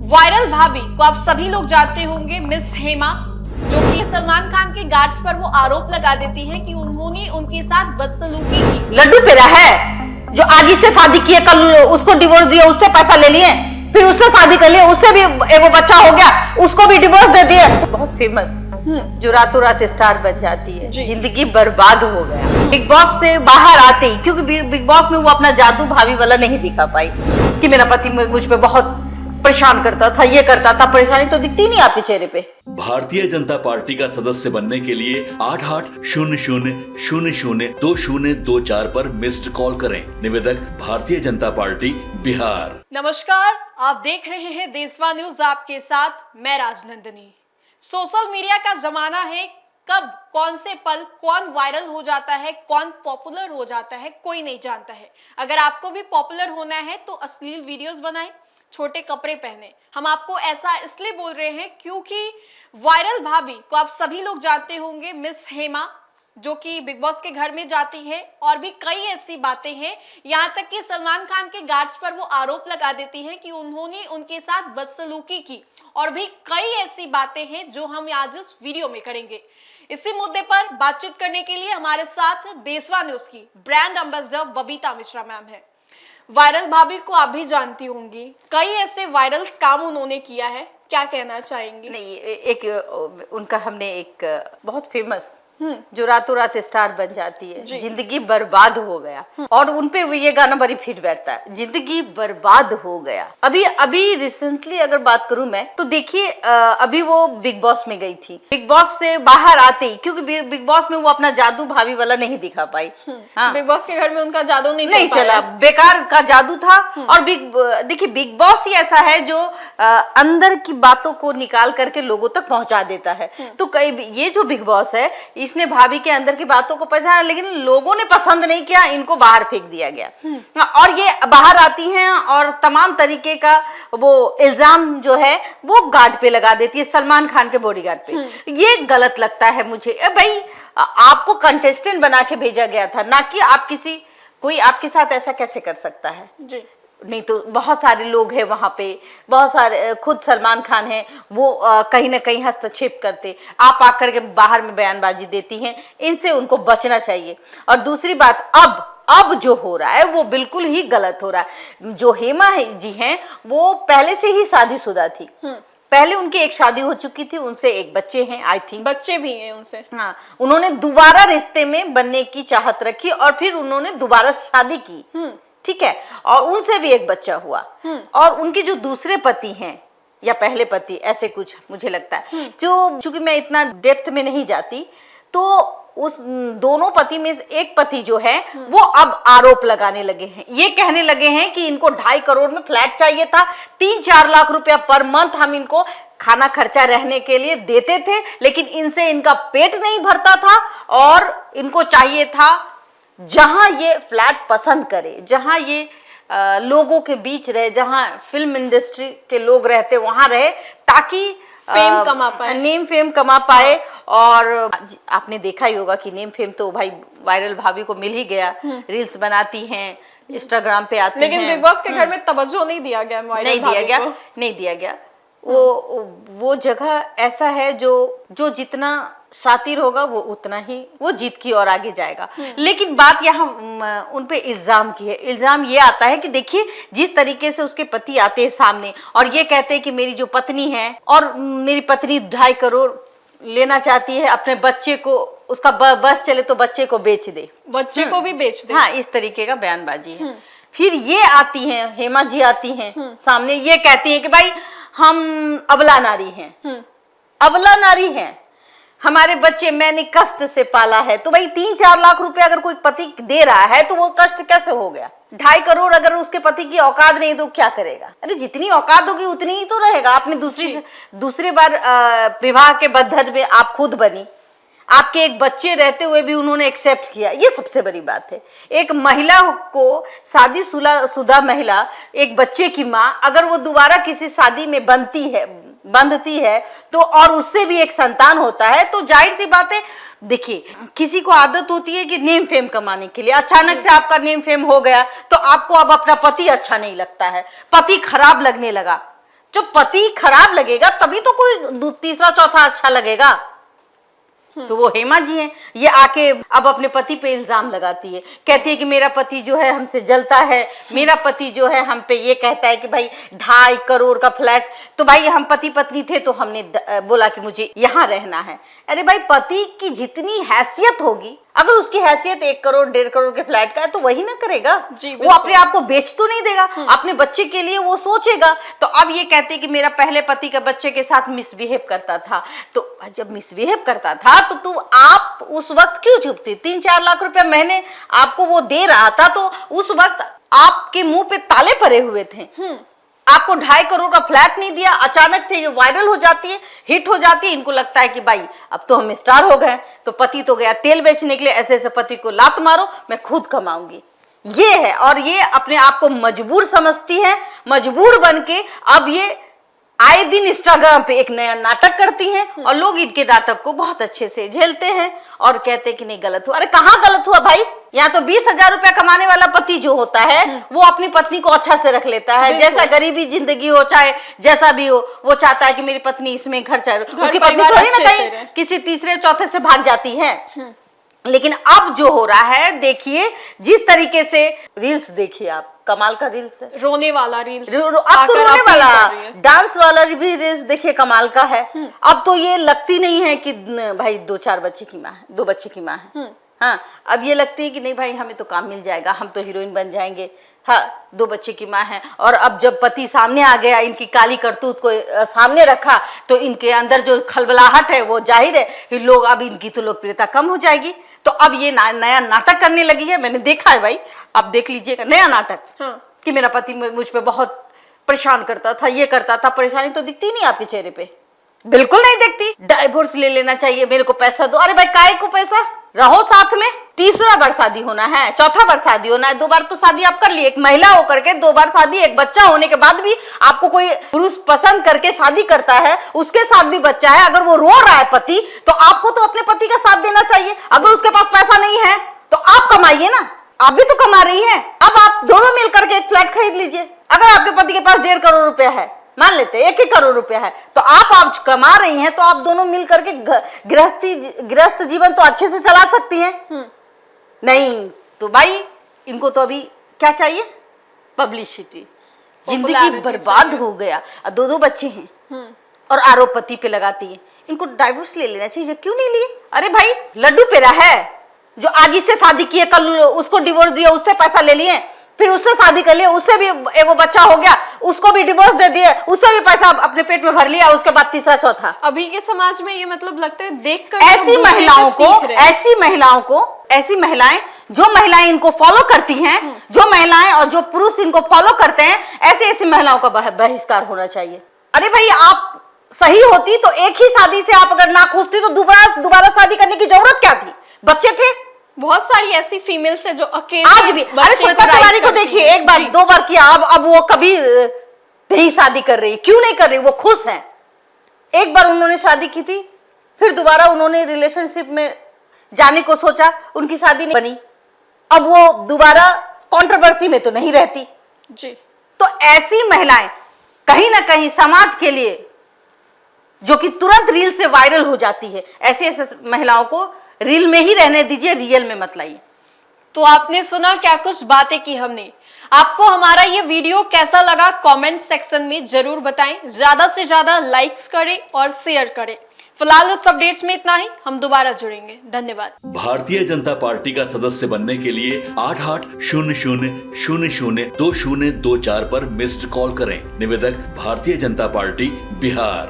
Viral भाभी को आप सभी लोग जानते होंगे, मिस हेमा, जो कि सलमान खान के गार्ड्स पर वो आरोप लगा देती हैं कि उन्होंने उनके साथ बदसलूकी की। लड्डू पेड़ा है जो आगे से शादी किए, कल उसको डिवोर्स दिया, उससे पैसा ले लिए, फिर उससे शादी कर लिए, उससे भी एगो बच्चा हो गया, उसको भी डिवोर्स दे दिए। बहुत फेमस जो रातों रात स्टार बन जाती है, जिंदगी बर्बाद हो गया। बिग बॉस से बाहर आते ही, क्योंकि बिग बॉस में वो अपना जादू भाभी वाला नहीं दिखा पाई कि मेरा पति मुझ पे बहुत परेशान करता था, ये करता था। परेशानी तो दिखती नहीं आपके चेहरे पे। भारतीय जनता पार्टी का सदस्य बनने के लिए 8800002024 पर मिस्ड कॉल करें। निवेदक भारतीय जनता पार्टी बिहार। नमस्कार, आप देख रहे हैं देशवा न्यूज, आपके साथ मैं राजनंदिनी। सोशल मीडिया का जमाना है, कब कौन से पल कौन वायरल हो जाता है, कौन पॉपुलर हो जाता है, कोई नहीं जानता है। अगर आपको भी पॉपुलर होना है तो अश्लील वीडियोस बनाएं, छोटे कपड़े पहने। हम आपको ऐसा इसलिए बोल रहे हैं क्योंकि वायरल भाभी को आप सभी लोग जानते होंगे, मिस हेमा, जो कि बिग बॉस के घर में जाती है, और भी कई ऐसी बातें हैं। यहाँ तक कि सलमान खान के गार्ड्स पर वो आरोप लगा देती हैं कि उन्होंने उनके साथ बदसलूकी की, और भी कई ऐसी बातें हैं जो हम आज इस वीडियो में करेंगे। इसी मुद्दे पर बातचीत करने के लिए हमारे साथ देशवा न्यूज की brand ambassador Babita Mishra ma'am है। वायरल भाभी को आप भी जानती होंगी, कई ऐसे वायरल काम उन्होंने किया है, क्या कहना चाहेंगी? नहीं, एक उनका हमने एक बहुत फेमस जो रातों रात स्टार बन जाती है, जिंदगी बर्बाद हो गया, और उनपे ये गाना बड़ी फिट बैठता है, जिंदगी बर्बाद हो गया। अभी रिसेंटली अगर बात करूं मैं, तो देखिए अभी वो बिग बॉस में गई थी। बिग बॉस से बाहर आते ही, क्योंकि बिग बॉस में वो अपना जादू भाभी वाला नहीं दिखा पाई। हाँ, बिग बॉस के घर में उनका जादू नहीं चला, बेकार का जादू था। और देखिए बिग बॉस ही ऐसा है जो अंदर की बातों को निकाल करके लोगों तक पहुंचा देता है। तो कई ये जो बिग बॉस है, इसने भाभी के अंदर की बातों को पहचाना, लेकिन लोगों ने पसंद नहीं किया, इनको बाहर फेंक दिया गया। और ये बाहर आती हैं और तमाम तरीके का वो इल्जाम जो है वो गार्ड पे लगा देती है, सलमान खान के बॉडीगार्ड पे। ये गलत लगता है मुझे। भाई, आपको कंटेस्टेंट बना के भेजा गया था, ना कि आप कोई आपके साथ ऐसा कैसे कर सकता है जी। नहीं तो बहुत सारे लोग हैं वहां पे, बहुत सारे, खुद सलमान खान हैं, वो कहीं ना कहीं हस्तक्षेप करते, आप आकर के बाहर में बयानबाजी देती हैं, इनसे उनको बचना चाहिए। और दूसरी बात, अब जो हो रहा है वो बिल्कुल ही गलत हो रहा है। जो हेमा जी हैं वो पहले से ही शादीशुदा थी, पहले उनकी एक शादी हो चुकी थी, उनसे एक बच्चे हैं, आई थिंक बच्चे भी हैं उनसे। हाँ, उन्होंने दोबारा रिश्ते में बनने की चाहत रखी और फिर उन्होंने दोबारा शादी की, ठीक है, और उनसे भी एक बच्चा हुआ। और उनके जो दूसरे पति हैं या पहले पति, ऐसे कुछ मुझे लगता है, जो चूंकि मैं इतना डेप्थ में नहीं जाती, तो उस दोनों पति में एक पति जो है वो अब आरोप लगाने लगे हैं, ये कहने लगे हैं कि इनको 2.5 करोड़ में फ्लैट चाहिए था, 3-4 लाख रुपया पर मंथ हम इनको खाना खर्चा रहने के लिए देते थे, लेकिन इनसे इनका पेट नहीं भरता था, और इनको चाहिए था जहां ये फ्लैट पसंद करे, जहां ये लोगों के बीच रहे, जहां फिल्म इंडस्ट्री के लोग रहते वहां रहे, ताकि फेम कमा पाए, नेम फेम कमा पाए। और आपने देखा ही होगा कि नेम फेम तो भाई वायरल भाभी को मिल ही गया, रील्स बनाती हैं, इंस्टाग्राम पे आती हैं, लेकिन बिग बॉस के घर में तवज्जो नहीं दिया गया, नहीं दिया गया। वो जगह ऐसा है जो जितना शातिर होगा वो उतना ही वो जीत की ओर आगे जाएगा। लेकिन बात यहाँ उन पे इल्जाम की है। इल्जाम ये आता है कि देखिए, जिस तरीके से उसके पति आते हैं सामने और ये कहते हैं कि मेरी जो पत्नी है, और मेरी पत्नी 2.5 करोड़ लेना चाहती है, अपने बच्चे को, उसका बस चले तो बच्चे को बेच दे, बच्चे को भी बेच दे। हाँ, इस तरीके का बयानबाजी है। फिर ये आती हैं, हेमा जी आती हैं सामने, ये कहती हैं कि भाई हम अबला नारी हैं, अबला नारी हैं, हमारे बच्चे मैंने कष्ट से पाला है। तो भाई 3-4 लाख रुपए अगर कोई पति दे रहा है तो वो कष्ट कैसे हो गया? 2.5 करोड़ अगर उसके पति की औकात नहीं तो क्या करेगा? अरे जितनी औकात होगी उतनी ही तो रहेगा। आपने दूसरी बार विवाह के बंधन में आप खुद बनी, आपके एक बच्चे रहते हुए भी उन्होंने एक्सेप्ट किया, ये सबसे बड़ी बात है। एक महिला को, शादीशुदा महिला, एक बच्चे की माँ, अगर वो दोबारा किसी शादी में बंधती है तो, और उससे भी एक संतान होता है, तो जाहिर सी बात है, देखिए किसी को आदत होती है कि नेम फेम कमाने के लिए, अचानक से आपका नेम फेम हो गया तो आपको अब अपना पति अच्छा नहीं लगता है, पति खराब लगने लगा, जो पति खराब लगेगा तभी तो कोई तीसरा चौथा अच्छा लगेगा। तो वो हेमा जी हैं, ये आके अब अपने पति पे इल्जाम लगाती है, कहती है कि मेरा पति जो है हमसे जलता है, मेरा पति जो है हम पे ये कहता है कि भाई 2.5 करोड़ का फ्लैट। तो भाई हम पति पत्नी थे तो हमने बोला कि मुझे यहाँ रहना है। अरे भाई पति की जितनी हैसियत होगी, अगर उसकी हैसियत 1 करोड़ 1.5 करोड़ के फ्लैट का है तो वही ना करेगा। वो अपने आप को बेच तो नहीं देगा, अपने बच्चे के लिए वो सोचेगा। तो अब ये कहते हैं कि मेरा पहले पति का बच्चे के साथ मिसबिहेव करता था। तो जब मिसबिहेव करता था तो आप उस वक्त क्यों चुप थे? 3-4 लाख रुपया महीने आपको वो दे रहा था, तो उस वक्त आपके मुंह पे ताले पड़े हुए थे। आपको 2.5 करोड़ का फ्लैट नहीं दिया, अचानक से ये वायरल हो जाती है, हिट हो जाती है। इनको लगता है कि भाई अब तो हम स्टार हो गए, तो पति तो गया तेल बेचने के लिए, ऐसे ऐसे पति को लात मारो, मैं खुद कमाऊंगी। ये है, और ये अपने आप को मजबूर समझती है। मजबूर बन के अब ये आए दिन इंस्टाग्राम पे एक नया नाटक करती हैं और लोग इनके नाटक को बहुत अच्छे से झेलते हैं और कहते हैं कि नहीं गलत हुआ। अरे कहाँ गलत हुआ भाई? यहाँ तो 20,000 रुपया कमाने वाला पति जो होता है वो अपनी पत्नी को अच्छा से रख लेता है। जैसा गरीबी जिंदगी हो चाहे जैसा भी हो, वो चाहता है कि मेरी पत्नी इसमें घर चल, उसकी पत्नी थोड़ी ना कहीं किसी तीसरे चौथे से भाग जाती है। लेकिन अब जो हो रहा है, देखिए जिस तरीके से रील्स, देखिए आप, कमाल का रील्स है, रोने वाला रील्स, अब तो रोने वाला, डांस वाला भी रील्स देखिए कमाल का है। अब तो ये लगती नहीं है कि भाई 2-4 बच्चे की माँ है, 2 बच्चे की माँ है। हाँ, अब ये लगती है कि नहीं भाई हमें तो काम मिल जाएगा, हम तो हीरोइन बन जाएंगे। हाँ, 2 बच्चे की माँ है। और अब जब पति सामने आ गया, इनकी काली करतूत को सामने रखा, तो इनके अंदर जो खलबलाहट है वो जाहिर है, लोग अब इनकी तो लोकप्रियता कम हो जाएगी। तो अब ये नया नाटक करने लगी है। मैंने देखा है भाई, आप देख लीजिएगा नया नाटक। कि मेरा पति मुझ पे बहुत परेशान करता था, ये करता था। परेशानी तो दिखती नहीं आपके चेहरे पे, बिल्कुल नहीं दिखती। डाइवोर्स ले लेना चाहिए, मेरे को पैसा दो। अरे भाई काहे को पैसा? रहो साथ में। 3रा बार शादी होना है, 4था बार शादी होना है, 2 बार तो शादी आप कर लिए। एक महिला होकर के 2 बार शादी, एक बच्चा होने के बाद भी आपको कोई पुरुष पसंद करके शादी करता है, उसके साथ भी बच्चा है, अगर वो रो रहा है पति, तो आपको तो अपने पति का साथ देना चाहिए। अगर उसके पास पैसा नहीं है तो आप कमाइए ना, आप भी तो कमा रही हैं। अब आप दोनों मिल करके एक फ्लैट खरीद लीजिए। अगर आपके पति के पास 1.5 करोड़ रुपया है, मान लेते 1 करोड़ रुपया है, तो आप कमा रही हैं, तो आप दोनों मिल करके गृहस्थ जीवन तो अच्छे से चला सकती हैं। नहीं तो भाई इनको तो अभी क्या चाहिए? पब्लिसिटी। जिंदगी बर्बाद हो गया। 2 बच्चे हैं और आरोप पति पे लगाती है। इनको डाइवोर्स ले लेना चाहिए। क्यों नहीं लिए? अरे भाई लड्डू पेड़ा है जो आज इससे शादी किए, कल उसको डिवोर्स दिया, उससे पैसा ले लिए, फिर उससे शादी कर लिया, उससे भी एक बच्चा हो गया, उसको भी डिवोर्स दे दिए, उससे भी पैसा अपने पेट में भर लिया, उसके बाद 3रा चौथा। अभी के समाज में ये मतलब लगता है देखकर ऐसी महिलाएं जो महिलाएं इनको फॉलो करती हैं, जो महिलाएं और जो पुरुष इनको फॉलो करते हैं, ऐसी महिलाओं का बहिष्कार होना चाहिए। अरे भाई आप सही होती तो एक ही शादी से आप अगर ना खुश थी तो दोबारा शादी करने की जरूरत क्या थी? बच्चे थे, बहुत सारी ऐसी फीमेल्स है जो अकेले आज भी। अरे श्वेता तिवारी को देखिए, 1 बार 2 बार किया, अब वो कभी नहीं शादी कर रही। क्यों नहीं कर रही? वो खुश हैं। 1 बार उन्होंने शादी की थी, फिर दोबारा उन्होंने रिलेशनशिप में जाने को सोचा, उनकी शादी नहीं बनी। अब वो दोबारा कंट्रोवर्सी में तो नहीं रहती जी। तो ऐसी महिलाएं कहीं ना कहीं समाज के लिए, जो कि तुरंत रील से वायरल हो जाती है, ऐसे महिलाओं को रील में ही रहने दीजिए, रियल में मत लाइए। तो आपने सुना क्या कुछ बातें की हमने। आपको हमारा ये वीडियो कैसा लगा कमेंट सेक्शन में जरूर बताएं। ज्यादा से ज्यादा लाइक्स करें और शेयर करें। फिलहाल इस अपडेट्स में इतना ही, हम दोबारा जुड़ेंगे। धन्यवाद। भारतीय जनता पार्टी का सदस्य बनने के लिए 8800002024 पर मिस्ड कॉल करें। निवेदक भारतीय जनता पार्टी बिहार।